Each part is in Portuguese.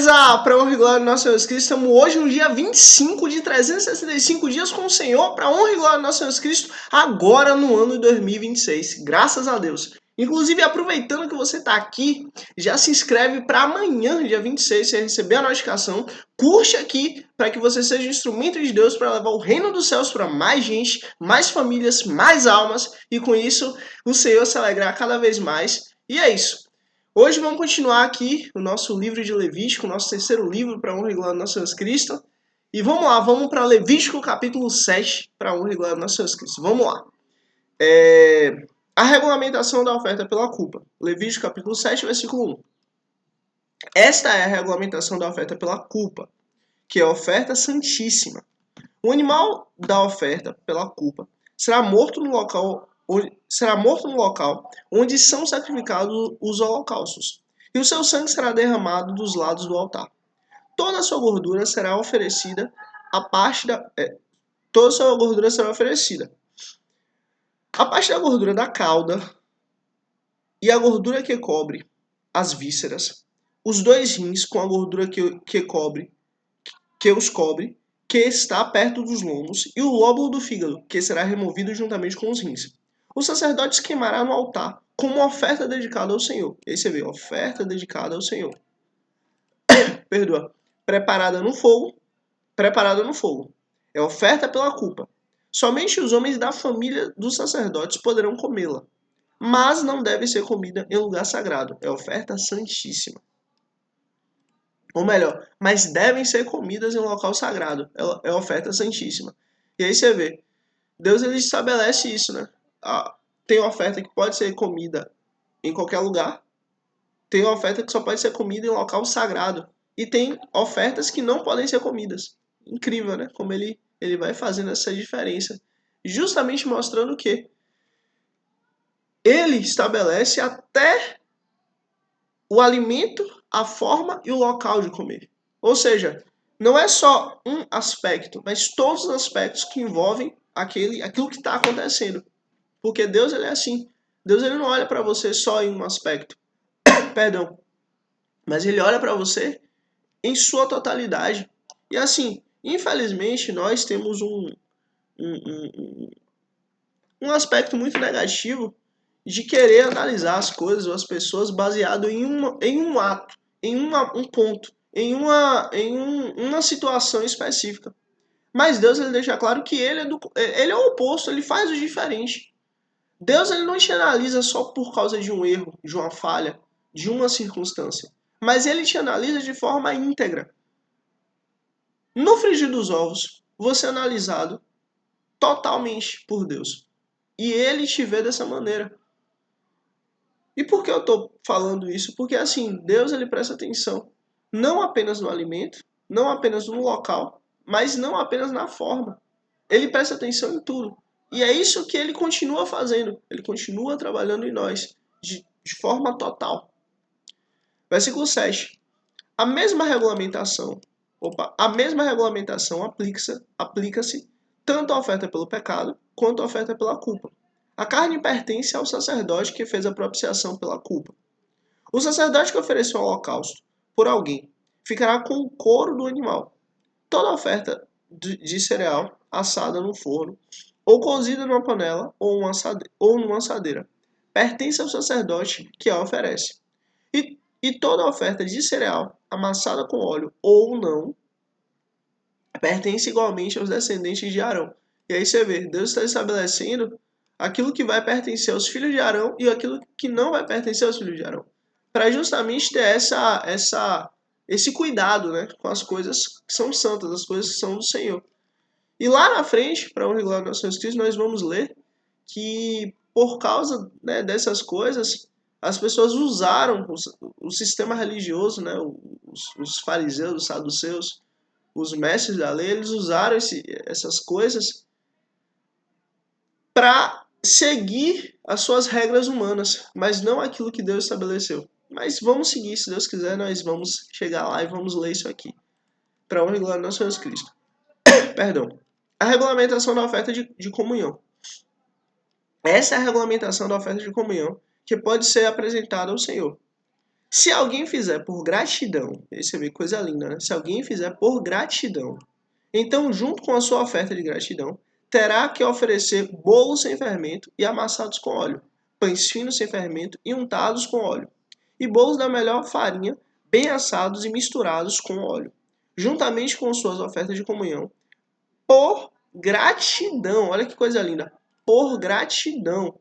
beleza? Para honra e glória do nosso Senhor Jesus Cristo, estamos hoje no dia 25 de 365 dias com o Senhor, para honra e glória do nosso Senhor Jesus Cristo, agora no ano de 2026, graças a Deus. Inclusive, aproveitando que você está aqui, já se inscreve para amanhã, dia 26, você receber a notificação, curte aqui para que você seja instrumento de Deus para levar o reino dos céus para mais gente, mais famílias, mais almas, e com isso o Senhor se alegrar cada vez mais. E é isso. Hoje vamos continuar aqui o nosso livro de Levítico, o nosso terceiro livro para a honra e glória do nosso Senhor Cristo. E vamos lá, vamos para Levítico capítulo 7, para a honra e glória do nosso Senhor Cristo. Vamos lá. A regulamentação da oferta pela culpa. Levítico capítulo 7, versículo 1. Esta é a regulamentação da oferta pela culpa, que é a oferta santíssima. O animal da oferta pela culpa será morto no local onde são sacrificados os holocaustos, e o seu sangue será derramado dos lados do altar. Toda a sua gordura será oferecida toda a sua gordura será oferecida. A parte da gordura da cauda e a gordura que cobre as vísceras, os dois rins com a gordura que os cobre, que está perto dos lomos, e o lóbulo do fígado, que será removido juntamente com os rins. O sacerdote queimará no altar como uma oferta dedicada ao Senhor. E aí você vê, oferta dedicada ao Senhor. Preparada no fogo. É oferta pela culpa. Somente os homens da família dos sacerdotes poderão comê-la, mas não deve ser comida em lugar sagrado. É oferta santíssima. Ou melhor, mas devem ser comidas em local sagrado. É oferta santíssima. E aí você vê, Deus ele estabelece isso, né? Tem oferta que pode ser comida em qualquer lugar. Tem oferta que só pode ser comida em local sagrado. E tem ofertas que não podem ser comidas. Incrível, né? Como ele vai fazendo essa diferença. Justamente mostrando que ele estabelece até o alimento, a forma e o local de comer. Ou seja, não é só um aspecto, mas todos os aspectos que envolvem aquilo que está acontecendo. Porque Deus ele é assim. Deus ele não olha para você só em um aspecto. Perdão. Mas ele olha para você em sua totalidade. E assim, infelizmente, nós temos um aspecto muito negativo de querer analisar as coisas ou as pessoas baseado em um ato, em um ponto, em uma situação específica. Mas Deus ele deixa claro que ele é o oposto, ele faz o diferente. Deus ele não te analisa só por causa de um erro, de uma falha, de uma circunstância. Mas ele te analisa de forma íntegra. No frigir dos ovos, você é analisado totalmente por Deus. E ele te vê dessa maneira. E por que eu estou falando isso? Porque assim, Deus ele presta atenção não apenas no alimento, não apenas no local, mas não apenas na forma. Ele presta atenção em tudo. E é isso que ele continua fazendo. Ele continua trabalhando em nós de forma total. Versículo 7. A mesma regulamentação aplica-se tanto à oferta pelo pecado quanto à oferta pela culpa. A carne pertence ao sacerdote que fez a propiciação pela culpa. O sacerdote que ofereceu o holocausto por alguém ficará com o couro do animal. Toda oferta de cereal assada no forno, ou cozida numa panela ou numa assadeira, pertence ao sacerdote que a oferece. E toda oferta de cereal amassada com óleo ou não pertence igualmente aos descendentes de Arão. E aí você vê, Deus está estabelecendo aquilo que vai pertencer aos filhos de Arão e aquilo que não vai pertencer aos filhos de Arão. Para justamente ter esse cuidado, né, com as coisas que são santas, as coisas que são do Senhor. E lá na frente, para honra e glória do nosso Senhor Cristo, nós vamos ler que por causa, né, dessas coisas, as pessoas usaram o sistema religioso, né, os fariseus, os saduceus, os mestres da lei, eles usaram essas coisas para seguir as suas regras humanas, mas não aquilo que Deus estabeleceu. Mas vamos seguir, se Deus quiser, nós vamos chegar lá e vamos ler isso aqui. Para honra e glória do nosso Senhor Cristo. Perdão. A regulamentação da oferta de comunhão. Essa é a regulamentação da oferta de comunhão que pode ser apresentada ao Senhor. Se alguém fizer por gratidão, aí você vê coisa linda, né? Se alguém fizer por gratidão, então, junto com a sua oferta de gratidão, terá que oferecer bolos sem fermento e amassados com óleo, pães finos sem fermento e untados com óleo, e bolos da melhor farinha, bem assados e misturados com óleo, juntamente com suas ofertas de comunhão, por gratidão. Olha que coisa linda! Por gratidão,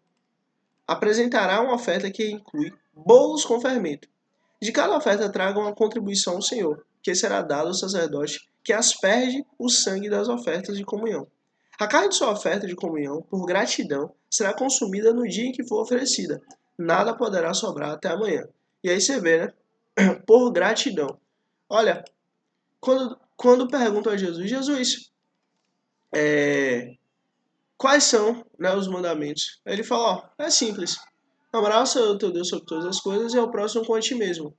apresentará uma oferta que inclui bolos com fermento. De cada oferta traga uma contribuição ao Senhor, que será dada ao sacerdote que asperge o sangue das ofertas de comunhão. A carne de sua oferta de comunhão, por gratidão, será consumida no dia em que for oferecida. Nada poderá sobrar até amanhã. E aí você vê, né? Por gratidão. Olha, quando perguntam a Jesus, quais são, né, os mandamentos? Ele fala, ó, é simples. Amarás o teu Deus sobre todas as coisas e ao próximo como a ti mesmo.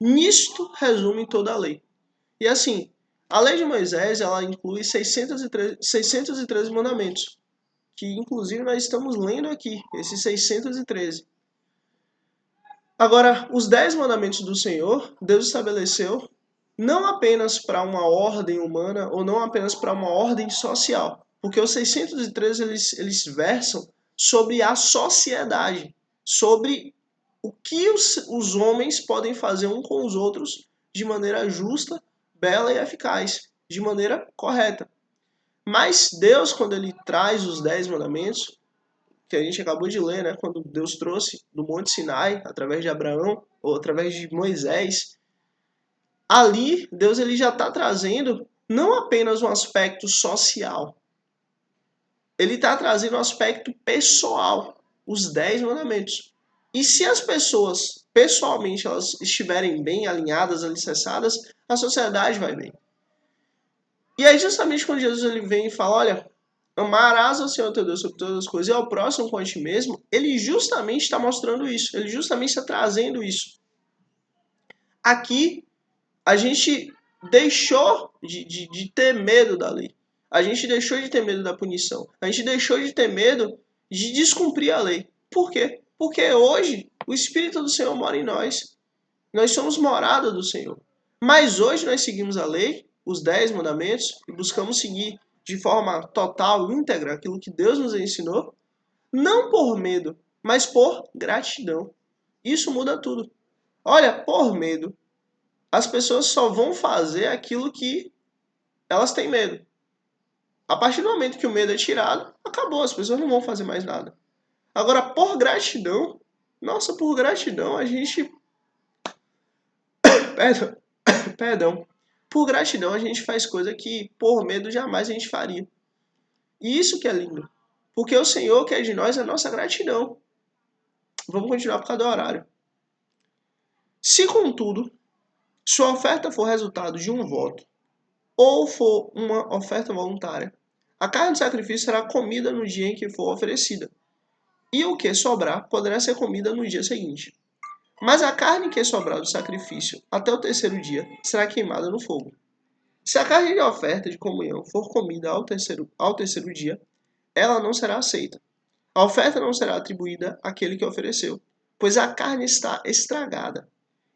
Nisto resume toda a lei. E assim, a lei de Moisés, ela inclui 613 mandamentos, que inclusive nós estamos lendo aqui, esses 613. Agora, os 10 mandamentos do Senhor, Deus estabeleceu não apenas para uma ordem humana ou não apenas para uma ordem social, porque os 613 eles versam sobre a sociedade, sobre o que os homens podem fazer uns com os outros de maneira justa, bela e eficaz, de maneira correta. Mas Deus, quando ele traz os 10 mandamentos, que a gente acabou de ler, né, quando Deus trouxe do Monte Sinai, através de Abraão, ou através de Moisés, ali Deus ele já está trazendo não apenas um aspecto social, ele está trazendo um aspecto pessoal, os 10 mandamentos. E se as pessoas, pessoalmente, elas estiverem bem alinhadas, alicerçadas, a sociedade vai bem. E aí justamente quando Jesus ele vem e fala, olha, amarás ao Senhor teu Deus sobre todas as coisas e ao próximo com a ti mesmo, ele justamente está mostrando isso, ele justamente está trazendo isso. Aqui, a gente deixou de ter medo da lei. A gente deixou de ter medo da punição. A gente deixou de ter medo de descumprir a lei. Por quê? Porque hoje o Espírito do Senhor mora em nós. Nós somos morada do Senhor. Mas hoje nós seguimos a lei, os 10 mandamentos, e buscamos seguir de forma total, íntegra, aquilo que Deus nos ensinou, não por medo, mas por gratidão. Isso muda tudo. Olha, por medo, as pessoas só vão fazer aquilo que elas têm medo. A partir do momento que o medo é tirado, acabou, as pessoas não vão fazer mais nada. Agora, por gratidão, nossa, por gratidão a gente... Perdão, perdão. Por gratidão a gente faz coisa que por medo jamais a gente faria. E isso que é lindo. Porque o Senhor quer de nós a nossa gratidão. Vamos continuar por causa do horário. Se, contudo, sua oferta for resultado de um voto, ou for uma oferta voluntária, a carne de sacrifício será comida no dia em que for oferecida, e o que sobrar poderá ser comida no dia seguinte. Mas a carne que sobrar do sacrifício até o terceiro dia será queimada no fogo. Se a carne de oferta de comunhão for comida ao terceiro dia, ela não será aceita. A oferta não será atribuída àquele que ofereceu, pois a carne está estragada,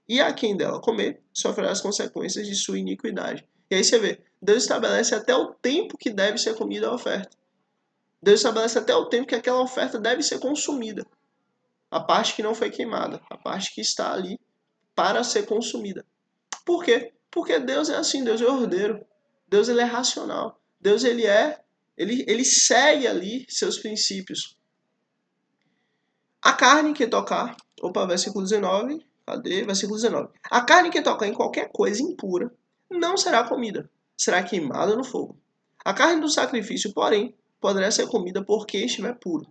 e a quem dela comer sofrerá as consequências de sua iniquidade. E aí você vê, Deus estabelece até o tempo que deve ser comida a oferta. Deus estabelece até o tempo que aquela oferta deve ser consumida. A parte que não foi queimada, a parte que está ali para ser consumida. Por quê? Porque Deus é assim, Deus é ordeiro. Deus ele é racional. Deus ele segue ali seus princípios. A carne que tocar, versículo 19, cadê? Versículo 19. A carne que tocar em qualquer coisa impura não será comida, será queimada no fogo. A carne do sacrifício, porém, poderá ser comida porque estiver puro.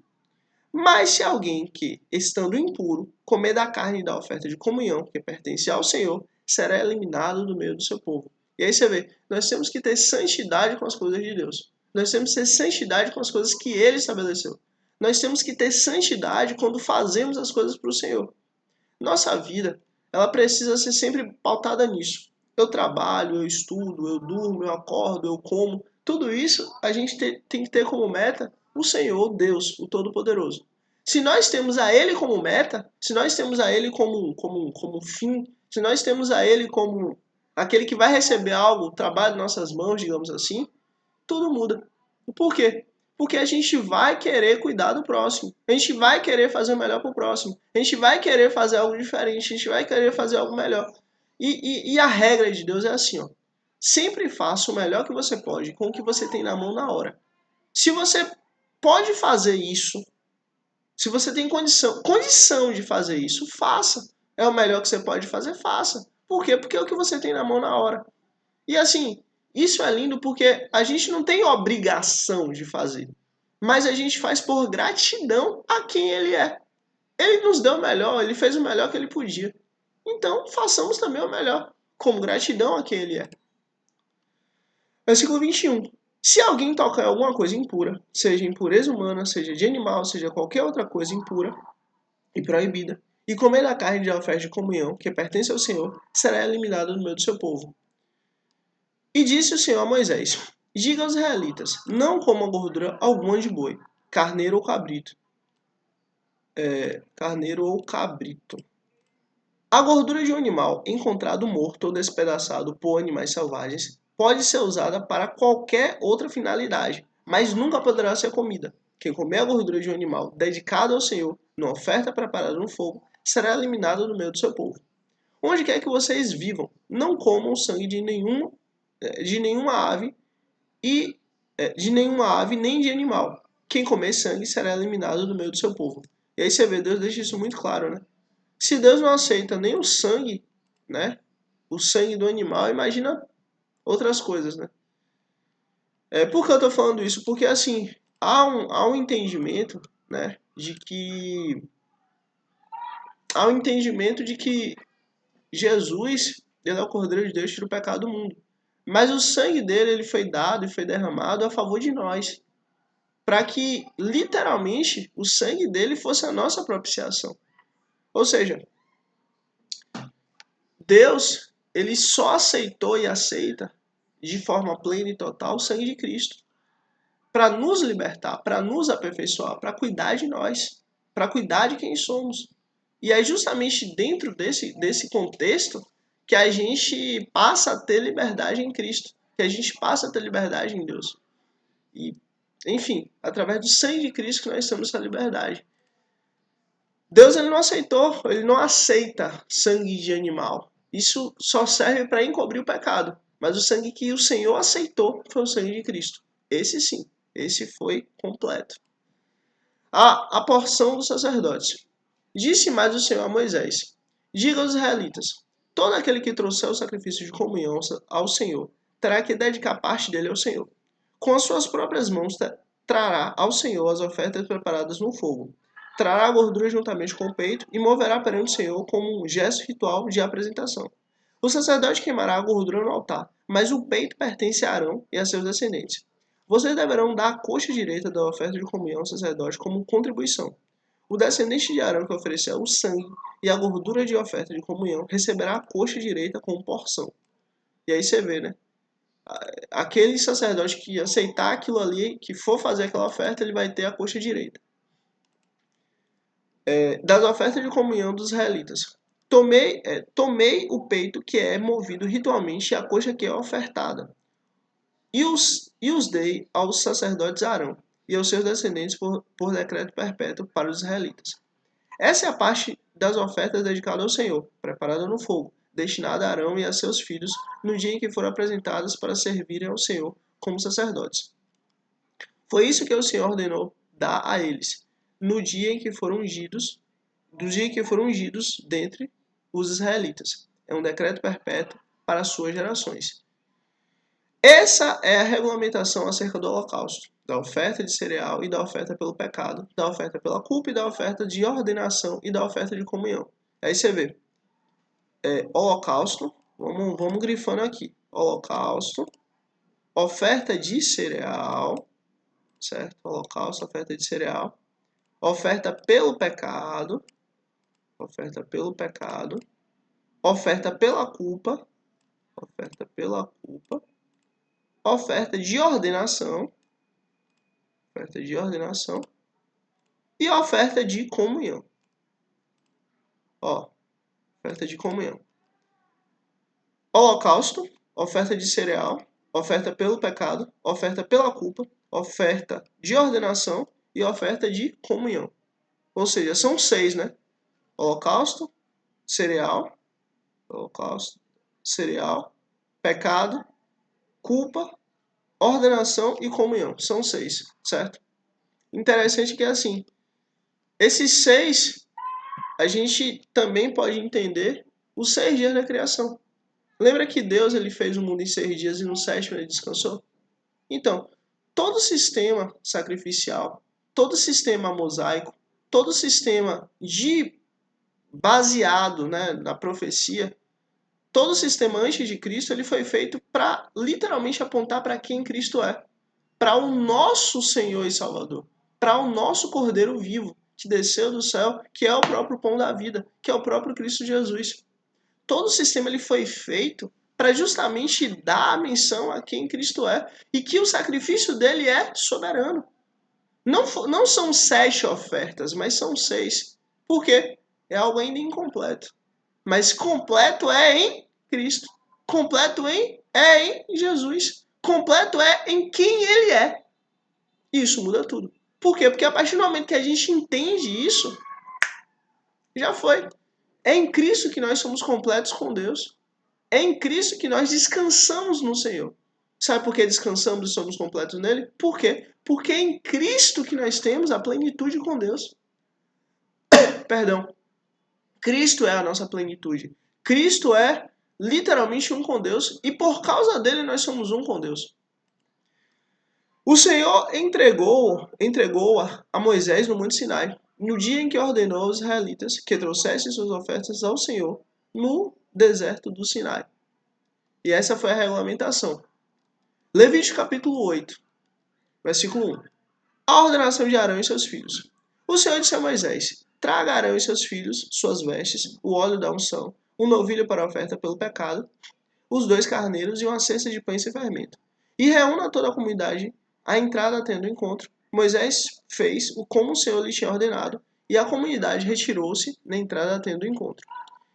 Mas se alguém que, estando impuro, comer da carne da oferta de comunhão, que pertence ao Senhor, será eliminado do meio do seu povo. E aí você vê, nós temos que ter santidade com as coisas de Deus. Nós temos que ter santidade com as coisas que Ele estabeleceu. Nós temos que ter santidade quando fazemos as coisas para o Senhor. Nossa vida, ela precisa ser sempre pautada nisso. Eu trabalho, eu estudo, eu durmo, eu acordo, eu como. Tudo isso a gente tem que ter como meta o Senhor, Deus, o Todo-Poderoso. Se nós temos a Ele como meta, se nós temos a Ele como fim, se nós temos a Ele como aquele que vai receber algo, o trabalho em nossas mãos, digamos assim, tudo muda. Por quê? Porque a gente vai querer cuidar do próximo. A gente vai querer fazer o melhor para o próximo. A gente vai querer fazer algo diferente. A gente vai querer fazer algo melhor. E a regra de Deus é assim, ó. Sempre faça o melhor que você pode com o que você tem na mão na hora. Se você pode fazer isso, se você tem condição de fazer isso, faça. É o melhor que você pode fazer, faça. Por quê? Porque é o que você tem na mão na hora. E assim, isso é lindo porque a gente não tem obrigação de fazer, mas a gente faz por gratidão a quem ele é. Ele nos deu o melhor, ele fez o melhor que ele podia. Então, façamos também o melhor, como gratidão a quem ele é. Versículo 21. Se alguém tocar em alguma coisa impura, seja impureza humana, seja de animal, seja qualquer outra coisa impura e proibida, e comer da carne de oferta de comunhão, que pertence ao Senhor, será eliminado do meio do seu povo. E disse o Senhor a Moisés: diga aos israelitas: não comam gordura alguma de boi, carneiro ou cabrito. Carneiro ou cabrito. A gordura de um animal encontrado morto ou despedaçado por animais selvagens pode ser usada para qualquer outra finalidade, mas nunca poderá ser comida. Quem comer a gordura de um animal dedicado ao Senhor, numa oferta preparada no fogo, será eliminado do meio do seu povo. Onde quer que vocês vivam, não comam o sangue de nenhuma ave e de nenhuma ave nem de animal. Quem comer sangue será eliminado do meio do seu povo. E aí você vê, Deus deixa isso muito claro, né? Se Deus não aceita nem o sangue, né? O sangue do animal, imagina outras coisas, né? Por que eu tô falando isso? Porque assim, há um entendimento, né? Há um entendimento de que Jesus, ele é o Cordeiro de Deus que tira o pecado do mundo. Mas o sangue dele, ele foi dado e foi derramado a favor de nós, para que literalmente o sangue dele fosse a nossa propiciação. Ou seja, Deus, ele só aceitou e aceita de forma plena e total o sangue de Cristo para nos libertar, para nos aperfeiçoar, para cuidar de nós, para cuidar de quem somos. E é justamente dentro desse contexto que a gente passa a ter liberdade em Cristo, que a gente passa a ter liberdade em Deus. E, enfim, através do sangue de Cristo que nós temos essa liberdade. Deus ele não aceitou, ele não aceita sangue de animal. Isso só serve para encobrir o pecado. Mas o sangue que o Senhor aceitou foi o sangue de Cristo. Esse sim, esse foi completo. A porção dos sacerdotes. Disse mais o Senhor a Moisés: diga aos israelitas: todo aquele que trouxer o sacrifício de comunhão ao Senhor terá que dedicar parte dele ao Senhor. Com as suas próprias mãos trará ao Senhor as ofertas preparadas no fogo. Trará a gordura juntamente com o peito e moverá perante o Senhor como um gesto ritual de apresentação. O sacerdote queimará a gordura no altar, mas o peito pertence a Arão e a seus descendentes. Vocês deverão dar a coxa direita da oferta de comunhão ao sacerdote como contribuição. O descendente de Arão que oferecer o sangue e a gordura de oferta de comunhão receberá a coxa direita como porção. E aí você vê, né? Aquele sacerdote que aceitar aquilo ali, que for fazer aquela oferta, ele vai ter a coxa direita. Das ofertas de comunhão dos israelitas. Tomei o peito que é movido ritualmente e a coxa que é ofertada. E os dei aos sacerdotes Arão e aos seus descendentes por decreto perpétuo para os israelitas. Essa é a parte das ofertas dedicada ao Senhor, preparada no fogo, destinada a Arão e a seus filhos no dia em que foram apresentadas para servirem ao Senhor como sacerdotes. Foi isso que o Senhor ordenou dar a eles, no dia em que foram ungidos, do dia em que foram ungidos dentre os israelitas. É um decreto perpétuo para as suas gerações. Essa é a regulamentação acerca do holocausto, da oferta de cereal e da oferta pelo pecado, da oferta pela culpa e da oferta de ordenação e da oferta de comunhão. Aí você vê, holocausto, vamos grifando aqui, holocausto, oferta de cereal, certo? Holocausto, oferta de cereal, oferta pelo pecado, oferta pelo pecado, oferta pela culpa, oferta pela culpa, oferta de ordenação, e a oferta de comunhão. Ó, oferta de comunhão. Holocausto, oferta de cereal, oferta pelo pecado, oferta pela culpa, oferta de ordenação e oferta de comunhão. Ou seja, são 6, né? Holocausto, cereal, pecado, culpa, ordenação e comunhão. São 6, certo? Interessante que é assim. Esses 6, a gente também pode entender os 6 dias da criação. Lembra que Deus ele fez o mundo em 6 dias e no 7º ele descansou? Então, todo sistema sacrificial, todo sistema mosaico, todo sistema baseado, né, na profecia, todo sistema antes de Cristo ele foi feito para literalmente apontar para quem Cristo é, para o nosso Senhor e Salvador, para o nosso Cordeiro vivo que desceu do céu, que é o próprio pão da vida, que é o próprio Cristo Jesus. Todo o sistema ele foi feito para justamente dar a menção a quem Cristo é e que o sacrifício dele é soberano. Não são 7 ofertas, mas são 6. Por quê? É algo ainda incompleto. Mas completo é em Cristo. Completo é em Jesus. Completo é em quem ele é. Isso muda tudo. Por quê? Porque a partir do momento que a gente entende isso, já foi. É em Cristo que nós somos completos com Deus. É em Cristo que nós descansamos no Senhor. Sabe por que descansamos e somos completos nele? Por quê? Porque é em Cristo que nós temos a plenitude com Deus. Perdão. Cristo é a nossa plenitude. Cristo é literalmente um com Deus e por causa dele nós somos um com Deus. O Senhor entregou a Moisés no Monte Sinai, no dia em que ordenou aos israelitas que trouxessem suas ofertas ao Senhor no deserto do Sinai. E essa foi a regulamentação. Levítico capítulo 8, versículo 1. A ordenação de Arão e seus filhos. O Senhor disse a Moisés: traga Arão e seus filhos suas vestes, o óleo da unção, um novilho para a oferta pelo pecado, os 2 carneiros e uma cesta de pães sem fermento. E reúna toda a comunidade à entrada da tenda do encontro. Moisés fez como o Senhor lhe tinha ordenado, e a comunidade retirou-se na entrada da tenda do encontro.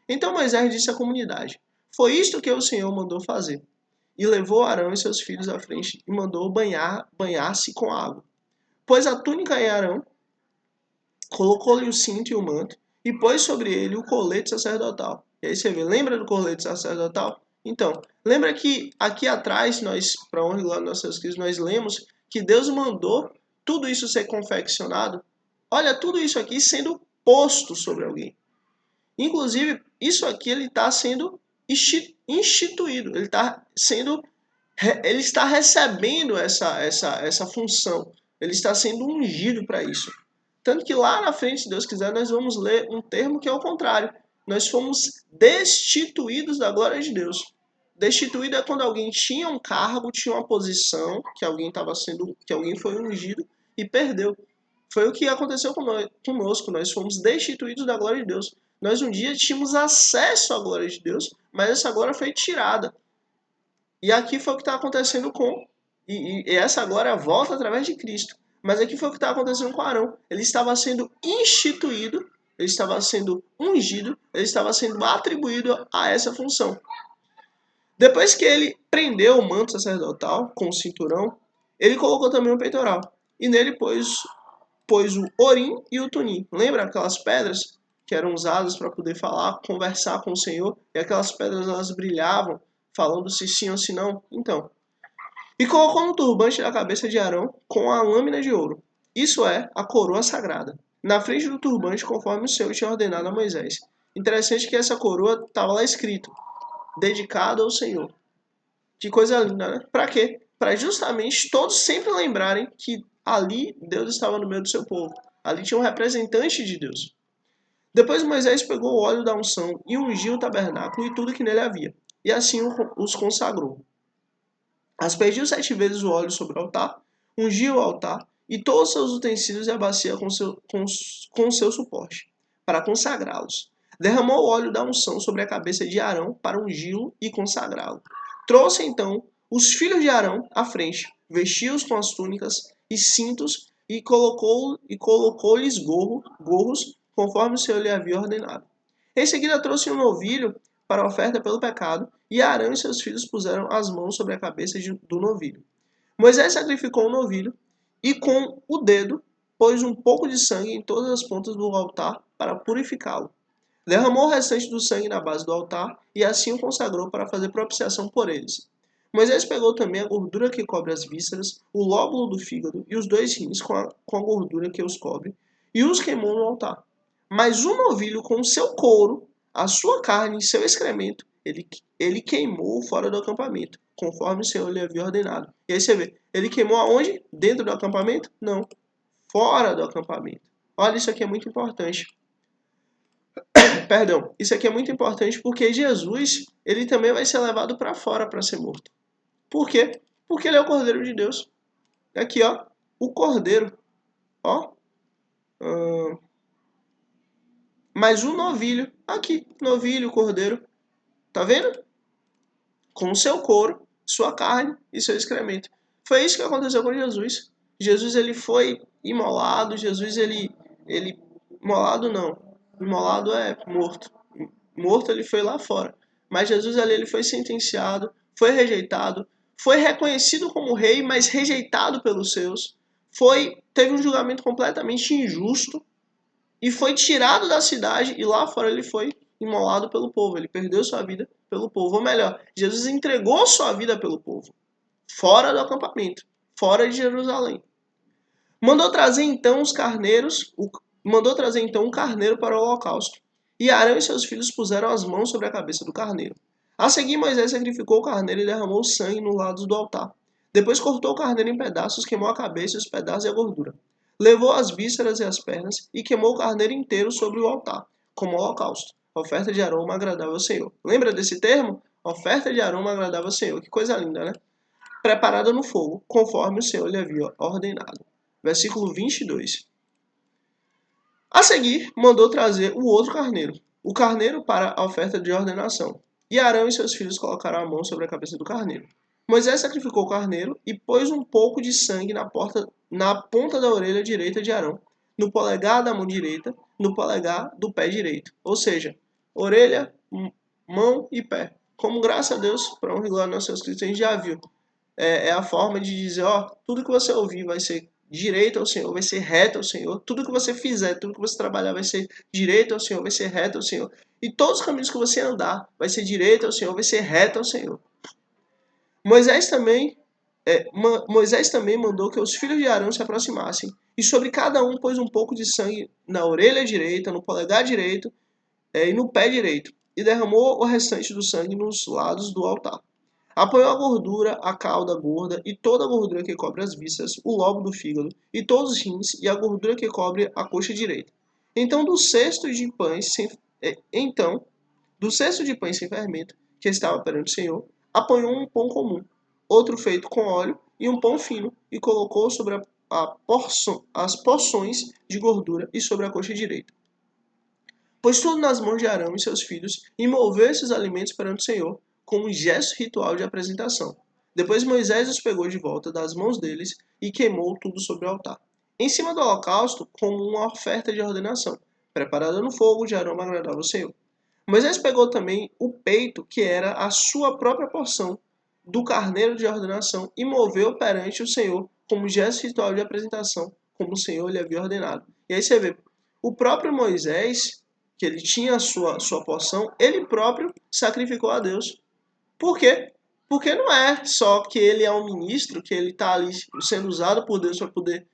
Então Moisés disse à comunidade: foi isto que o Senhor mandou fazer. E levou Arão e seus filhos à frente e mandou banhar-se com água. Pôs a túnica em Arão, colocou-lhe o cinto e o manto, e pôs sobre ele o colete sacerdotal. E aí você vê, lembra do colete sacerdotal? Então, lembra que aqui atrás, para honra e glória dos nossos Cristo, nós lemos que Deus mandou tudo isso ser confeccionado. Olha, tudo isso aqui sendo posto sobre alguém. Inclusive, isso aqui ele está sendo instituído, ele está recebendo essa função, ele está sendo ungido para isso. Tanto que lá na frente, se Deus quiser, nós vamos ler um termo que é o contrário. Nós fomos destituídos da glória de Deus. Destituído é quando alguém tinha um cargo, tinha uma posição, que alguém foi ungido e perdeu. Foi o que aconteceu conosco. Nós fomos destituídos da glória de Deus. Nós um dia tínhamos acesso à glória de Deus, mas essa glória foi tirada. E aqui foi o que está acontecendo e essa glória volta através de Cristo. Mas aqui foi o que está acontecendo com Arão. Ele estava sendo instituído, ele estava sendo ungido, ele estava sendo atribuído a essa função. Depois que ele prendeu o manto sacerdotal com o cinturão, ele colocou também o peitoral. E nele pôs o Orim e o Tumim. Lembra aquelas pedras que eram usadas para poder falar, conversar com o Senhor? E aquelas pedras elas brilhavam, falando se sim ou se não? Então. E colocou no turbante da cabeça de Arão com a lâmina de ouro. Isso é a coroa sagrada. Na frente do turbante, conforme o Senhor tinha ordenado a Moisés. Interessante que essa coroa estava lá escrito: dedicada ao Senhor. Que coisa linda, né? Para quê? Para justamente todos sempre lembrarem que ali Deus estava no meio do seu povo. Ali tinha um representante de Deus. Depois Moisés pegou o óleo da unção e ungiu o tabernáculo e tudo que nele havia. E assim os consagrou. Aspergiu 7 vezes o óleo sobre o altar, ungiu o altar e todos os seus utensílios e a bacia com seu suporte, para consagrá-los. Derramou o óleo da unção sobre a cabeça de Arão para ungí-lo e consagrá-lo. Trouxe então os filhos de Arão à frente, vestiu-os com as túnicas e cintos e colocou-lhes gorros, conforme o Senhor lhe havia ordenado. Em seguida trouxe um novilho para a oferta pelo pecado, e Arão e seus filhos puseram as mãos sobre a cabeça do novilho. Moisés sacrificou o novilho e com o dedo pôs um pouco de sangue em todas as pontas do altar para purificá-lo. Derramou o restante do sangue na base do altar e assim o consagrou para fazer propiciação por eles. Moisés pegou também a gordura que cobre as vísceras, o lóbulo do fígado e os 2 rins com a gordura que os cobre, e os queimou no altar. Mas o novilho com o seu couro, a sua carne e seu excremento, ele queimou fora do acampamento, conforme o Senhor lhe havia ordenado. E aí você vê, ele queimou aonde? Dentro do acampamento? Não, fora do acampamento. Olha, isso aqui é muito importante. Perdão, isso aqui é muito importante porque Jesus, ele também vai ser levado para fora para ser morto. Por quê? Porque ele é o Cordeiro de Deus. Aqui, ó, o Cordeiro, ó. Mas o novilho, aqui, novilho, cordeiro, tá vendo? Com o seu couro, sua carne e seu excremento. Foi isso que aconteceu com Jesus. Jesus, ele foi imolado, Jesus, ele imolado não, imolado é morto. Morto ele foi lá fora. Mas Jesus ali, ele foi sentenciado, foi rejeitado, foi reconhecido como rei, mas rejeitado pelos seus. Teve um julgamento completamente injusto e foi tirado da cidade e lá fora ele foi imolado pelo povo. Ele perdeu sua vida pelo povo. Ou melhor, Jesus entregou sua vida pelo povo, fora do acampamento, fora de Jerusalém. Mandou trazer então um carneiro para o holocausto. E Arão e seus filhos puseram as mãos sobre a cabeça do carneiro. A seguir, Moisés sacrificou o carneiro e derramou sangue nos lados do altar. Depois cortou o carneiro em pedaços, queimou a cabeça, os pedaços e a gordura. Levou as vísceras e as pernas e queimou o carneiro inteiro sobre o altar, como holocausto. Oferta de aroma agradável ao Senhor. Lembra desse termo? Oferta de aroma agradável ao Senhor. Que coisa linda, né? Preparada no fogo, conforme o Senhor lhe havia ordenado. Versículo 22. A seguir, mandou trazer o outro carneiro, o carneiro para a oferta de ordenação. E Arão e seus filhos colocaram a mão sobre a cabeça do carneiro. Moisés sacrificou o carneiro e pôs um pouco de sangue na ponta da orelha direita de Arão, no polegar da mão direita, no polegar do pé direito. Ou seja, orelha, mão e pé. Como graças a Deus, para honra e glória aos seus Cristo, a gente já viu. É a forma de dizer, ó, tudo que você ouvir vai ser direito ao Senhor, vai ser reto ao Senhor. Tudo que você fizer, tudo que você trabalhar vai ser direito ao Senhor, vai ser reto ao Senhor. E todos os caminhos que você andar vai ser direito ao Senhor, vai ser reto ao Senhor. Moisés também mandou que os filhos de Arão se aproximassem, e sobre cada um pôs um pouco de sangue na orelha direita, no polegar direito e no pé direito, e derramou o restante do sangue nos lados do altar. Apanhou a gordura, a cauda gorda e toda a gordura que cobre as vísceras, o lobo do fígado e todos os rins e a gordura que cobre a coxa direita. Então do cesto de pães sem fermento que estava perante o Senhor, apanhou um pão comum, outro feito com óleo e um pão fino e colocou sobre as porções de gordura e sobre a coxa direita. Pôs tudo nas mãos de Arão e seus filhos e moveu esses alimentos perante o Senhor, como um gesto ritual de apresentação. Depois Moisés os pegou de volta das mãos deles e queimou tudo sobre o altar, em cima do holocausto, como uma oferta de ordenação, preparada no fogo de aroma agradável ao Senhor. Moisés pegou também o peito, que era a sua própria porção, do carneiro de ordenação, e moveu perante o Senhor, como gesto ritual de apresentação, como o Senhor lhe havia ordenado. E aí você vê, o próprio Moisés, que ele tinha a sua porção, ele próprio sacrificou a Deus. Por quê? Porque não é só que ele é um ministro, que ele está ali sendo usado por Deus para poder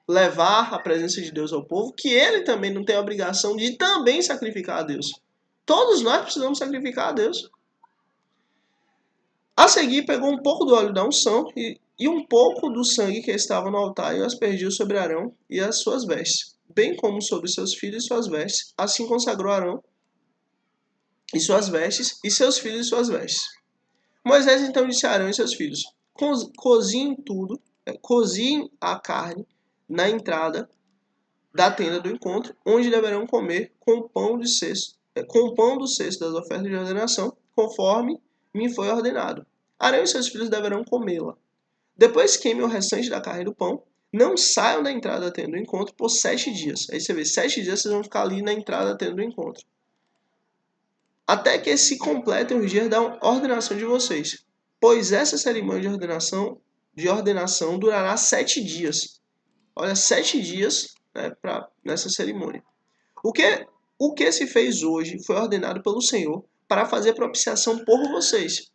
levar a presença de Deus ao povo, que ele também não tem a obrigação de também sacrificar a Deus. Todos nós precisamos sacrificar a Deus. A seguir, pegou um pouco do óleo da unção e um pouco do sangue que estava no altar e o aspergiu sobre Arão e as suas vestes, bem como sobre seus filhos e suas vestes. Assim consagrou Arão e suas vestes, e seus filhos e suas vestes. Moisés então disse a Arão e seus filhos: coziem a carne na entrada da tenda do encontro, onde deverão comer com o pão do cesto das ofertas de ordenação, conforme me foi ordenado. Arão e seus filhos deverão comê-la. Depois queime o restante da carne do pão, não saiam da entrada da tenda do encontro por 7 dias. Aí você vê, 7 dias vocês vão ficar ali na entrada da tenda do encontro. Até que se completem os dias da ordenação de vocês. Pois essa cerimônia de ordenação durará 7 dias. Olha, 7 dias, né, nessa cerimônia. O que se fez hoje foi ordenado pelo Senhor para fazer propiciação por vocês.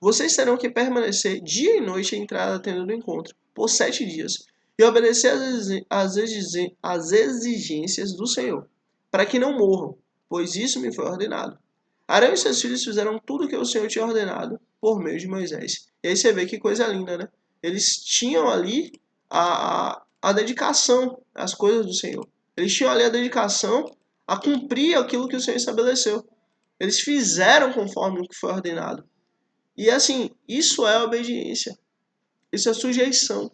Vocês terão que permanecer dia e noite à entrada da tenda do encontro, por 7 dias, e obedecer às exigências do Senhor, para que não morram, pois isso me foi ordenado. Arão e seus filhos fizeram tudo o que o Senhor tinha ordenado por meio de Moisés. E aí você vê que coisa linda, né? Eles tinham ali a dedicação às coisas do Senhor. Eles tinham ali a dedicação a cumprir aquilo que o Senhor estabeleceu. Eles fizeram conforme o que foi ordenado. E assim, isso é obediência. Isso é sujeição.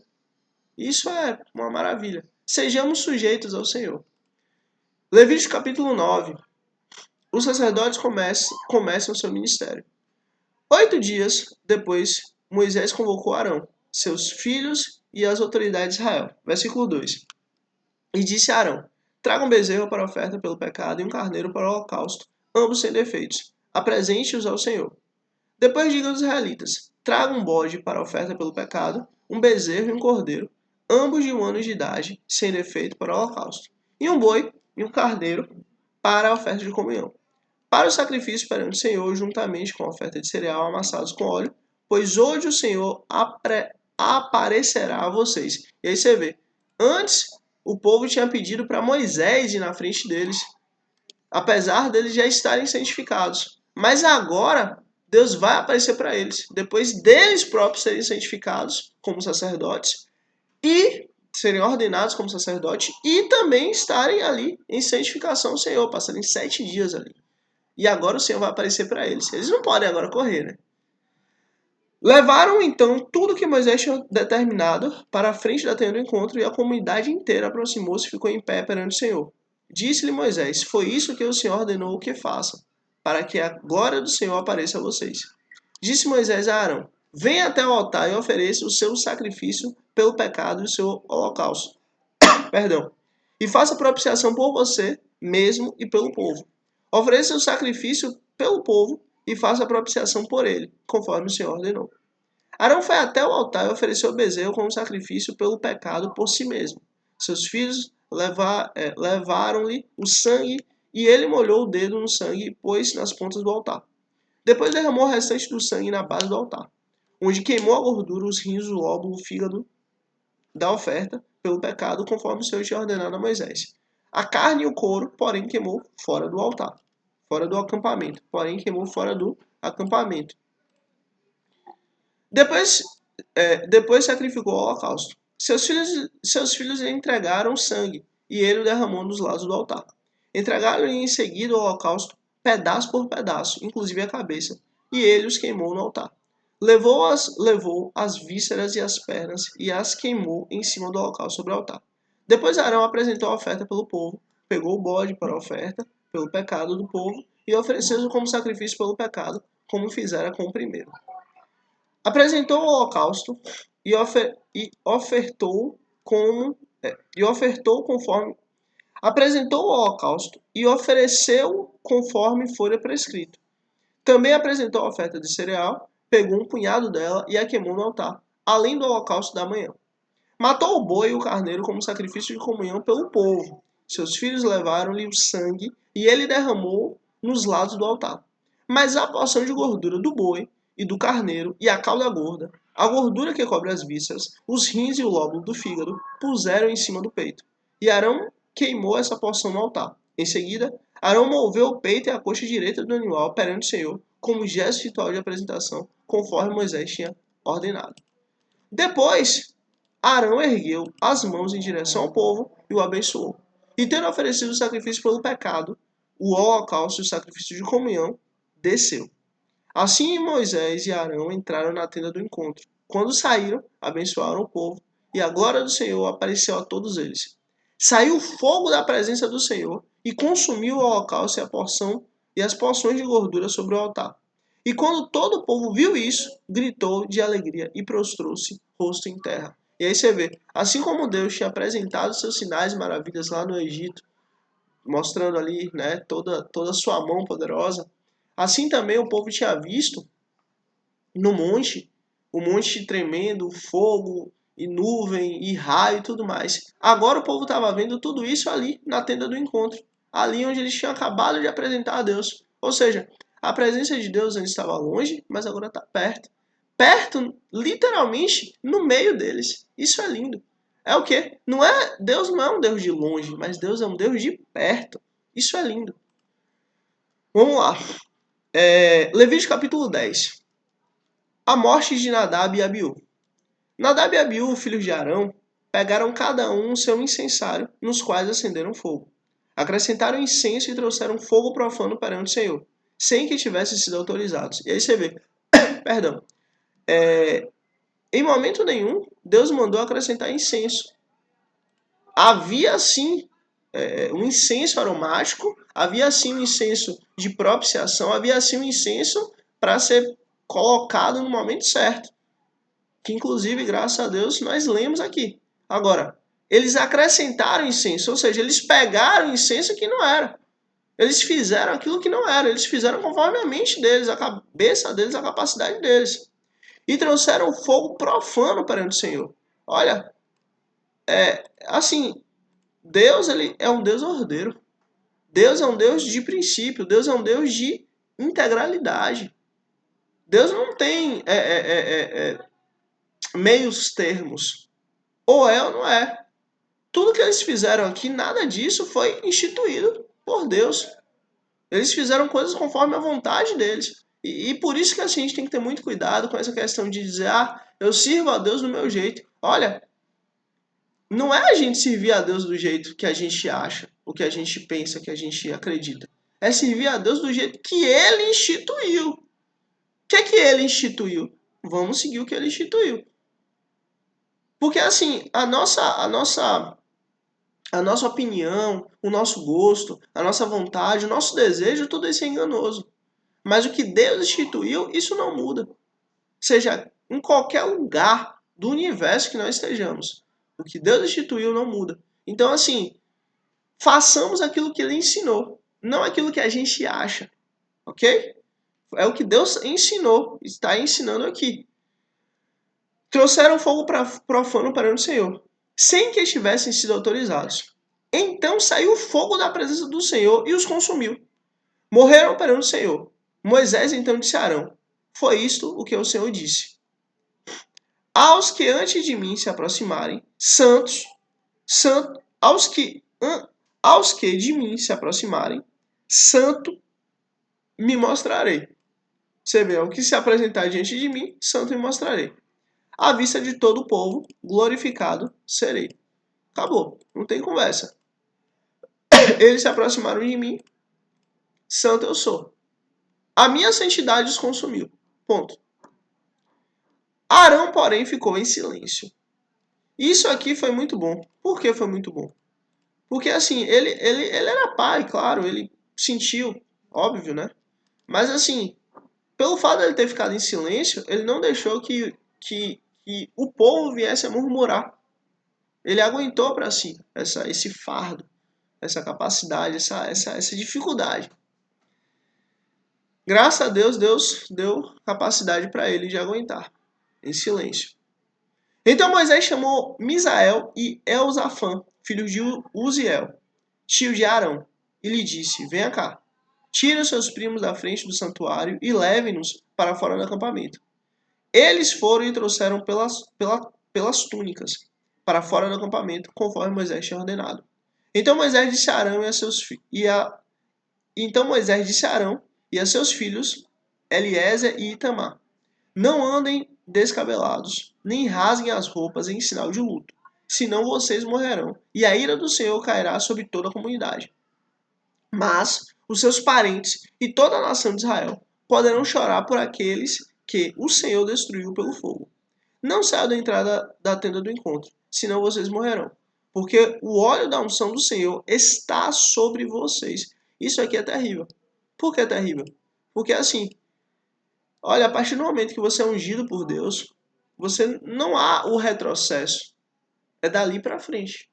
Isso é uma maravilha. Sejamos sujeitos ao Senhor. Levítico capítulo 9. Os sacerdotes começam o seu ministério. 8 dias depois, Moisés convocou Arão, seus filhos e as autoridades de Israel. Versículo 2. E disse a Arão: traga um bezerro para a oferta pelo pecado e um carneiro para o holocausto, ambos sem defeitos. Apresente-os ao Senhor. Depois diga aos israelitas: traga um bode para a oferta pelo pecado, um bezerro e um cordeiro, ambos de 1 ano de idade, sem defeito para o holocausto, e um boi e um carneiro para a oferta de comunhão. Para o sacrifício perante o Senhor, juntamente com a oferta de cereal amassados com óleo, pois hoje o Senhor aparecerá a vocês. E aí você vê, antes o povo tinha pedido para Moisés ir na frente deles, apesar deles já estarem santificados. Mas agora Deus vai aparecer para eles, depois deles próprios serem santificados como sacerdotes e serem ordenados como sacerdotes e também estarem ali em santificação ao Senhor, passarem 7 dias ali. E agora o Senhor vai aparecer para eles. Eles não podem agora correr, né? Levaram então tudo que Moisés tinha determinado para a frente da tenda do encontro, e a comunidade inteira aproximou-se e ficou em pé perante o Senhor. Disse-lhe Moisés: foi isso que o Senhor ordenou que façam, para que a glória do Senhor apareça a vocês. Disse Moisés a Arão: venha até o altar e ofereça o seu sacrifício pelo pecado e o seu holocausto. Perdão. E faça propiciação por você mesmo e pelo povo. Ofereça o sacrifício pelo povo e faça a propiciação por ele, conforme o Senhor ordenou. Arão foi até o altar e ofereceu o bezerro como sacrifício pelo pecado por si mesmo. Seus filhos levaram-lhe o sangue e ele molhou o dedo no sangue e pôs nas pontas do altar. Depois derramou o restante do sangue na base do altar, onde queimou a gordura, os rins, o lóbulo, o fígado da oferta pelo pecado, conforme o Senhor tinha ordenado a Moisés. A carne e o couro, porém, queimou fora do altar, fora do acampamento, porém queimou fora do acampamento. Depois sacrificou o holocausto. Seus filhos lhe entregaram o sangue, e ele o derramou nos lados do altar. Entregaram-lhe em seguida o holocausto, pedaço por pedaço, inclusive a cabeça, e ele os queimou no altar. Levou as vísceras e as pernas e as queimou em cima do holocausto sobre o altar. Depois Arão apresentou a oferta pelo povo, pegou o bode para a oferta pelo pecado do povo e ofereceu-o como sacrifício pelo pecado, como fizera com o primeiro. Apresentou o holocausto e ofertou conforme. Apresentou o holocausto e ofereceu conforme fora prescrito. Também apresentou a oferta de cereal, pegou um punhado dela e a queimou no altar, além do holocausto da manhã. Matou o boi e o carneiro como sacrifício de comunhão pelo povo. Seus filhos levaram-lhe o sangue e ele derramou nos lados do altar. Mas a porção de gordura do boi e do carneiro e a cauda gorda, a gordura que cobre as vísceras, os rins e o lóbulo do fígado, puseram em cima do peito. E Arão queimou essa porção no altar. Em seguida, Arão moveu o peito e a coxa direita do animal perante o Senhor, como gesto ritual de apresentação, conforme Moisés tinha ordenado. Depois, Arão ergueu as mãos em direção ao povo e o abençoou. E tendo oferecido o sacrifício pelo pecado, o holocausto e o sacrifício de comunhão, desceu. Assim Moisés e Arão entraram na tenda do encontro. Quando saíram, abençoaram o povo, e a glória do Senhor apareceu a todos eles. Saiu fogo da presença do Senhor e consumiu o holocausto e as porções de gordura sobre o altar. E quando todo o povo viu isso, gritou de alegria e prostrou-se rosto em terra. E aí você vê, assim como Deus tinha apresentado seus sinais e maravilhas lá no Egito, mostrando ali, né, toda a sua mão poderosa, assim também o povo tinha visto no monte, o monte tremendo, fogo e nuvem e raio e tudo mais. Agora o povo estava vendo tudo isso ali na tenda do encontro, ali onde eles tinham acabado de apresentar a Deus. Ou seja, a presença de Deus antes estava longe, mas agora está perto. Perto, literalmente, no meio deles. Isso é lindo. É o quê? Deus não é um Deus de longe, mas Deus é um Deus de perto. Isso é lindo. Vamos lá. Levítico capítulo 10. A morte de Nadab e Abiú. Nadab e Abiú, filhos de Arão, pegaram cada um seu incensário, nos quais acenderam fogo. Acrescentaram incenso e trouxeram fogo profano perante o Senhor, sem que tivessem sido autorizados. E aí você vê, perdão, em momento nenhum, Deus mandou acrescentar incenso. Havia sim um incenso aromático, havia sim um incenso de propiciação, havia sim um incenso para ser colocado no momento certo. Que inclusive, graças a Deus, nós lemos aqui. Agora, eles acrescentaram incenso, ou seja, eles pegaram incenso que não era. Eles fizeram aquilo que não era, eles fizeram conforme a mente deles, a cabeça deles, a capacidade deles. E trouxeram fogo profano perante o Senhor. Olha, assim, Deus ele é um Deus ordeiro. Deus é um Deus de princípio, Deus é um Deus de integralidade. Deus não tem meios termos. Ou é ou não é. Tudo que eles fizeram aqui, nada disso foi instituído por Deus. Eles fizeram coisas conforme a vontade deles. E por isso que assim, a gente tem que ter muito cuidado com essa questão de dizer, eu sirvo a Deus do meu jeito. Olha, não é a gente servir a Deus do jeito que a gente acha, o que a gente pensa, que a gente acredita. É servir a Deus do jeito que Ele instituiu. O que é que Ele instituiu? Vamos seguir o que Ele instituiu. Porque assim, a nossa opinião, o nosso gosto, a nossa vontade, o nosso desejo, tudo isso é enganoso. Mas o que Deus instituiu, isso não muda. Seja em qualquer lugar do universo que nós estejamos. O que Deus instituiu não muda. Então, assim, façamos aquilo que Ele ensinou, não aquilo que a gente acha. Ok? É o que Deus ensinou, está ensinando aqui. Trouxeram fogo profano perante o Senhor, sem que estivessem sido autorizados. Então saiu fogo da presença do Senhor e os consumiu. Morreram perante o Senhor. Moisés então disse a Arão: Foi isto o que o Senhor disse. Aos que antes de mim se aproximarem, aos que de mim se aproximarem, santo me mostrarei. Você vê, ao que se apresentar diante de mim, santo me mostrarei. À vista de todo o povo, glorificado serei. Acabou, não tem conversa. Eles se aproximaram de mim, santo eu sou. A minha santidade os consumiu. Ponto. Arão, porém, ficou em silêncio. Isso aqui foi muito bom. Por que foi muito bom? Porque assim, ele era pai, claro, ele sentiu, óbvio, né? Mas assim, pelo fato de ele ter ficado em silêncio, ele não deixou que o povo viesse a murmurar. Ele aguentou para si esse fardo, essa capacidade, essa dificuldade. Graças a Deus, Deus deu capacidade para ele de aguentar, em silêncio. Então Moisés chamou Misael e Elzafã, filhos de Uziel, tio de Arão, e lhe disse: Venha cá, tire os seus primos da frente do santuário e leve-nos para fora do acampamento. Eles foram e trouxeram pelas túnicas para fora do acampamento, conforme Moisés tinha ordenado. Então Moisés disse a Arão e a seus filhos, Eliezer e Itamar: Não andem descabelados, nem rasguem as roupas em sinal de luto, senão vocês morrerão, e a ira do Senhor cairá sobre toda a comunidade. Mas os seus parentes e toda a nação de Israel poderão chorar por aqueles que o Senhor destruiu pelo fogo. Não saiam da entrada da tenda do encontro, senão vocês morrerão, porque o óleo da unção do Senhor está sobre vocês. Isso aqui é terrível. Por que é terrível? Porque assim, olha, a partir do momento que você é ungido por Deus, você não há o retrocesso. É dali para frente.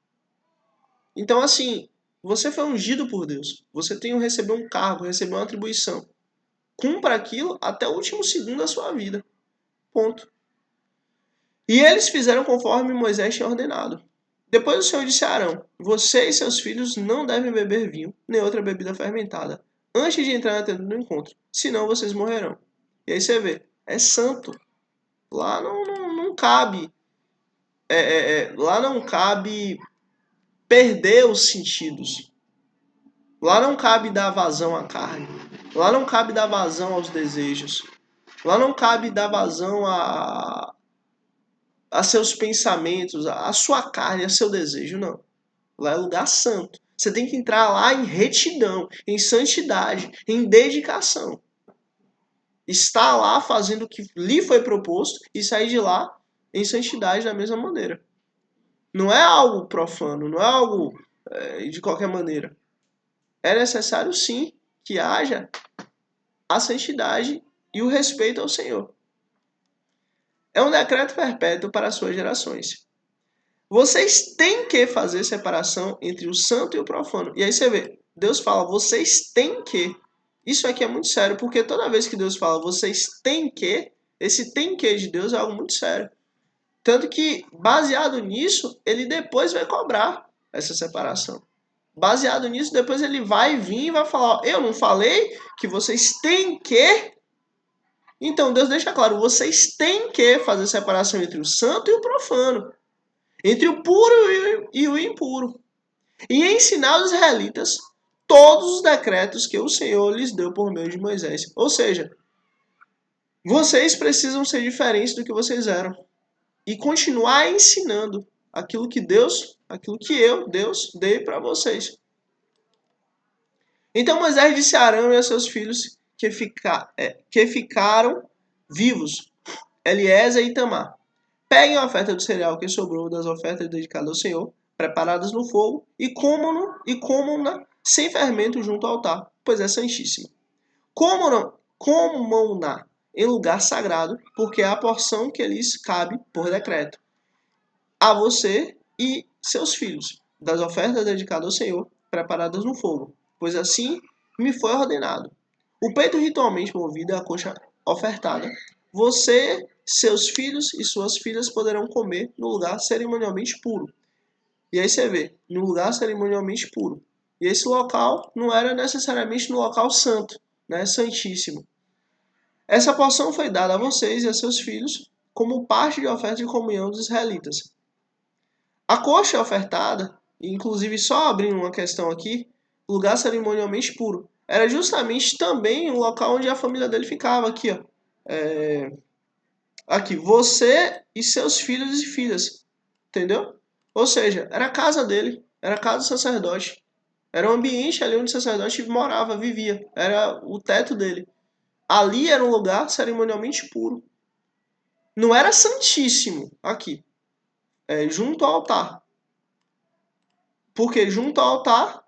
Então, assim, você foi ungido por Deus. Você tem recebeu um cargo, recebeu uma atribuição. Cumpra aquilo até o último segundo da sua vida. Ponto. E eles fizeram conforme Moisés tinha ordenado. Depois o Senhor disse a Arão: Você e seus filhos não devem beber vinho, nem outra bebida fermentada, antes de entrar na tenda do encontro, senão vocês morrerão. E aí você vê, é santo. Lá não cabe. Lá não cabe perder os sentidos. Lá não cabe dar vazão à carne. Lá não cabe dar vazão aos desejos. Lá não cabe dar vazão a seus pensamentos, a sua carne, a seu desejo, não. Lá é lugar santo. Você tem que entrar lá em retidão, em santidade, em dedicação. Estar lá fazendo o que lhe foi proposto e sair de lá em santidade da mesma maneira. Não é algo profano, não é algo de qualquer maneira. É necessário sim que haja a santidade e o respeito ao Senhor. É um decreto perpétuo para as suas gerações. Vocês têm que fazer separação entre o santo e o profano. E aí você vê, Deus fala, vocês têm que. Isso aqui é muito sério, porque toda vez que Deus fala, vocês têm que, esse tem que de Deus é algo muito sério. Tanto que, baseado nisso, ele depois vai cobrar essa separação. Baseado nisso, depois ele vai vir e vai falar, ó, eu não falei que vocês têm que. Então Deus deixa claro, vocês têm que fazer separação entre o santo e o profano. Entre o puro e o impuro. E ensinar aos israelitas todos os decretos que o Senhor lhes deu por meio de Moisés. Ou seja, vocês precisam ser diferentes do que vocês eram. E continuar ensinando aquilo que Deus, dei para vocês. Então Moisés disse a Arão e a seus filhos que ficaram vivos, Eliezer e Itamar. Peguem a oferta do cereal que sobrou das ofertas dedicadas ao Senhor, preparadas no fogo, e comam-na sem fermento junto ao altar, pois é santíssima. Comam-na em lugar sagrado, porque é a porção que lhes cabe por decreto. A você e seus filhos, das ofertas dedicadas ao Senhor, preparadas no fogo, pois assim me foi ordenado. O peito ritualmente movido é a coxa ofertada. Você, seus filhos e suas filhas poderão comer no lugar cerimonialmente puro. E aí você vê, no lugar cerimonialmente puro. E esse local não era necessariamente no local santo, né, santíssimo. Essa porção foi dada a vocês e a seus filhos como parte de oferta de comunhão dos israelitas. A coxa ofertada, inclusive só abrindo uma questão aqui, lugar cerimonialmente puro, era justamente também o local onde a família dele ficava, aqui, ó. Aqui, você e seus filhos e filhas, entendeu? Ou seja, era a casa dele, era a casa do sacerdote. Era o ambiente ali onde o sacerdote morava, vivia. Era o teto dele. Ali era um lugar cerimonialmente puro. Não era santíssimo aqui, junto ao altar. Porque junto ao altar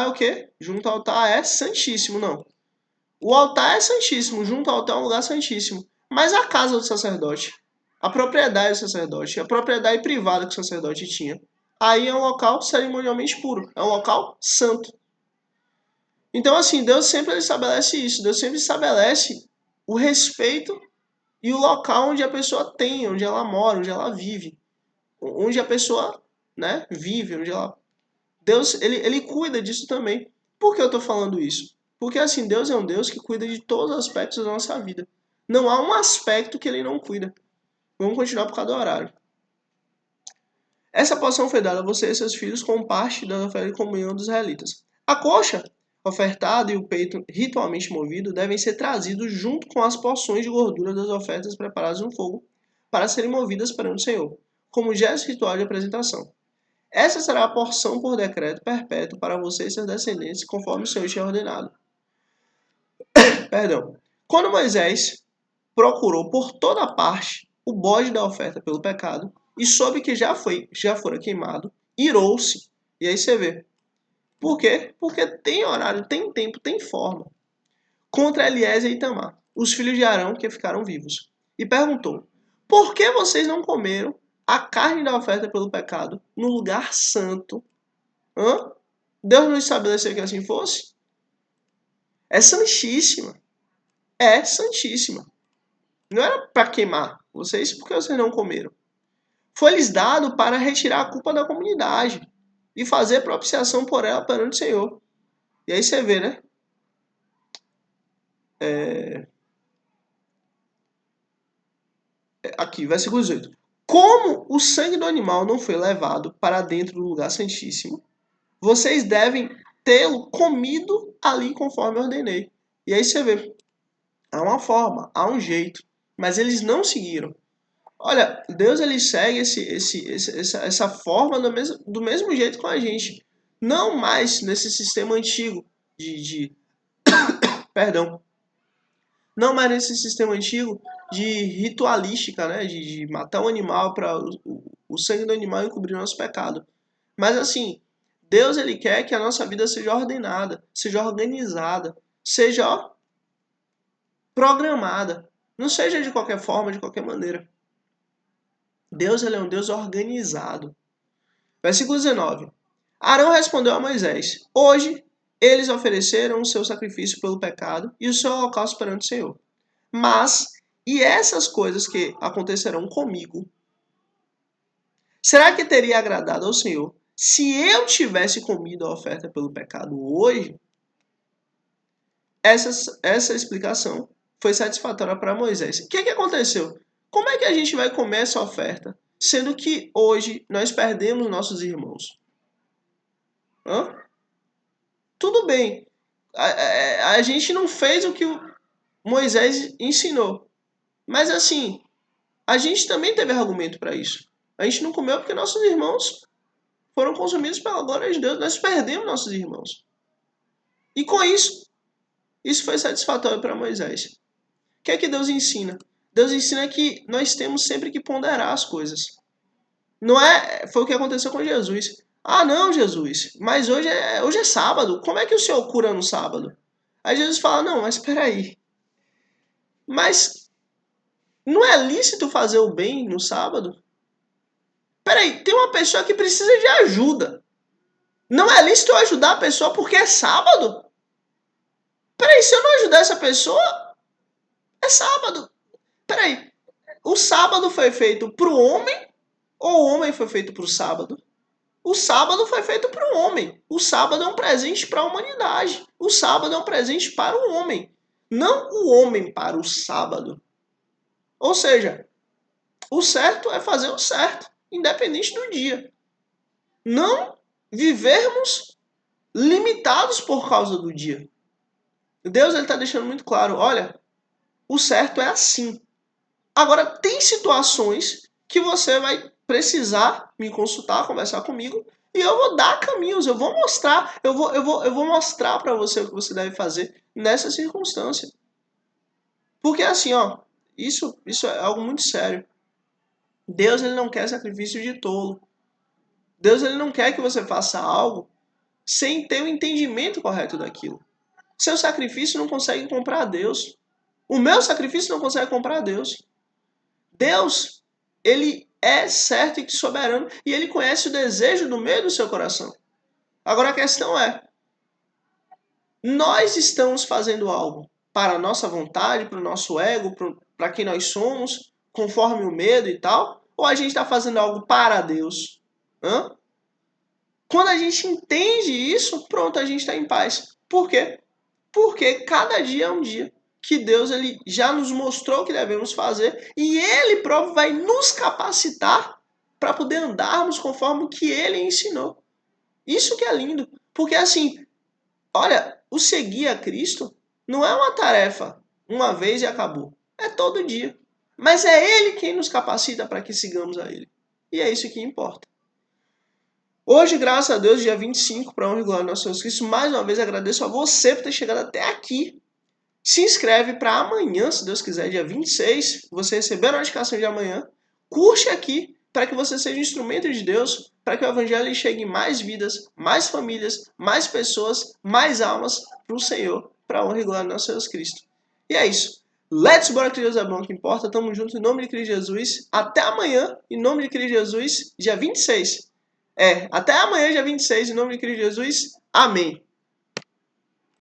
é o quê? Junto ao altar é santíssimo, não. O altar é santíssimo, junto ao altar é um lugar santíssimo. Mas a casa do sacerdote, a propriedade do sacerdote, a propriedade privada que o sacerdote tinha, aí é um local cerimonialmente puro, é um local santo. Então, assim, Deus sempre estabelece isso, Deus sempre estabelece o respeito e o local onde a pessoa tem, onde ela mora, onde ela vive, onde a pessoa, né, vive, onde ela... Deus, ele cuida disso também. Por que eu estou falando isso? Porque, assim, Deus é um Deus que cuida de todos os aspectos da nossa vida. Não há um aspecto que ele não cuida. Vamos continuar por causa do horário. Essa porção foi dada a você e seus filhos como parte da oferta de comunhão dos israelitas. A coxa ofertada e o peito ritualmente movido devem ser trazidos junto com as porções de gordura das ofertas preparadas no fogo para serem movidas perante o Senhor, como gesto ritual de apresentação. Essa será a porção por decreto perpétuo para você e seus descendentes, conforme o Senhor tinha ordenado. Perdão. Quando Moisés procurou por toda parte o bode da oferta pelo pecado e soube que já fora queimado, irou-se. E aí você vê. Por quê? Porque tem horário, tem tempo, tem forma. Contra Eliezer e Itamar, os filhos de Arão que ficaram vivos. E perguntou, por que vocês não comeram a carne da oferta pelo pecado no lugar santo. Deus não estabeleceu que assim fosse? É santíssima. É santíssima. Não era para queimar vocês porque vocês não comeram. Foi-lhes dado para retirar a culpa da comunidade e fazer propiciação por ela perante o Senhor. E aí você vê, né? Aqui, versículo 18. Como o sangue do animal não foi levado para dentro do lugar santíssimo, vocês devem tê-lo comido ali conforme ordenei. E aí você vê, há uma forma, há um jeito, mas eles não seguiram. Olha, Deus ele segue essa forma do mesmo jeito com a gente. Não mais nesse sistema antigo perdão, não mais nesse sistema antigo de ritualística, né? De matar um animal para o sangue do animal encobrir nosso pecado. Mas assim, Deus ele quer que a nossa vida seja ordenada, seja organizada, seja programada. Não seja de qualquer forma, de qualquer maneira. Deus ele é um Deus organizado. Versículo 19. Arão respondeu a Moisés: Hoje eles ofereceram o seu sacrifício pelo pecado e o seu holocausto perante o Senhor. Mas, e essas coisas que acontecerão comigo? Será que teria agradado ao Senhor se eu tivesse comido a oferta pelo pecado hoje? Essa explicação foi satisfatória para Moisés. O que aconteceu? Como é que a gente vai comer essa oferta, sendo que hoje nós perdemos nossos irmãos? Tudo bem. A gente não fez o que Moisés ensinou. Mas assim, a gente também teve argumento para isso. A gente não comeu porque nossos irmãos foram consumidos pela glória de Deus. Nós perdemos nossos irmãos. E com isso foi satisfatório para Moisés. O que é que Deus ensina? Deus ensina que nós temos sempre que ponderar as coisas. Não é, foi o que aconteceu com Jesus. Ah, não, Jesus, mas hoje é sábado. Como é que o Senhor cura no sábado? Aí Jesus fala, não, mas espera aí. Mas não é lícito fazer o bem no sábado? Peraí, tem uma pessoa que precisa de ajuda. Não é lícito eu ajudar a pessoa porque é sábado? Peraí, se eu não ajudar essa pessoa, é sábado. Peraí, o sábado foi feito para o homem ou o homem foi feito para o sábado? O sábado foi feito para o homem. O sábado é um presente para a humanidade. O sábado é um presente para o homem. Não o homem para o sábado. Ou seja, o certo é fazer o certo, independente do dia. Não vivermos limitados por causa do dia. Deus está deixando muito claro, olha, o certo é assim. Agora, tem situações que você vai precisar me consultar, conversar comigo, e eu vou dar caminhos, eu vou mostrar, eu vou mostrar para você o que você deve fazer nessa circunstância. Porque assim, ó, isso é algo muito sério. Deus ele não quer sacrifício de tolo. Deus ele não quer que você faça algo sem ter o entendimento correto daquilo. Seu sacrifício não consegue comprar a Deus. O meu sacrifício não consegue comprar a Deus. Deus, ele é certo e soberano e ele conhece o desejo do meio do seu coração. Agora a questão é, nós estamos fazendo algo para a nossa vontade, para o nosso ego, para quem nós somos, conforme o medo e tal, ou a gente está fazendo algo para Deus? Quando a gente entende isso, pronto, a gente está em paz. Por quê? Porque cada dia é um dia que Deus ele já nos mostrou o que devemos fazer e Ele próprio vai nos capacitar para poder andarmos conforme o que Ele ensinou. Isso que é lindo, porque assim, olha, o seguir a Cristo não é uma tarefa uma vez e acabou. É todo dia. Mas é Ele quem nos capacita para que sigamos a Ele. E é isso que importa. Hoje, graças a Deus, dia 25, para honra e glória do nosso Senhor Cristo, mais uma vez agradeço a você por ter chegado até aqui. Se inscreve para amanhã, se Deus quiser, dia 26, você receber a notificação de amanhã. Curte aqui para que você seja um instrumento de Deus, para que o Evangelho chegue em mais vidas, mais famílias, mais pessoas, mais almas para o Senhor, para a honra e glória do nosso Senhor Cristo. E é isso. Let's bora que Deus é bom, que importa. Tamo junto em nome de Cristo Jesus. Até amanhã, em nome de Cristo Jesus, dia 26. Até amanhã, dia 26, em nome de Cristo Jesus. Amém.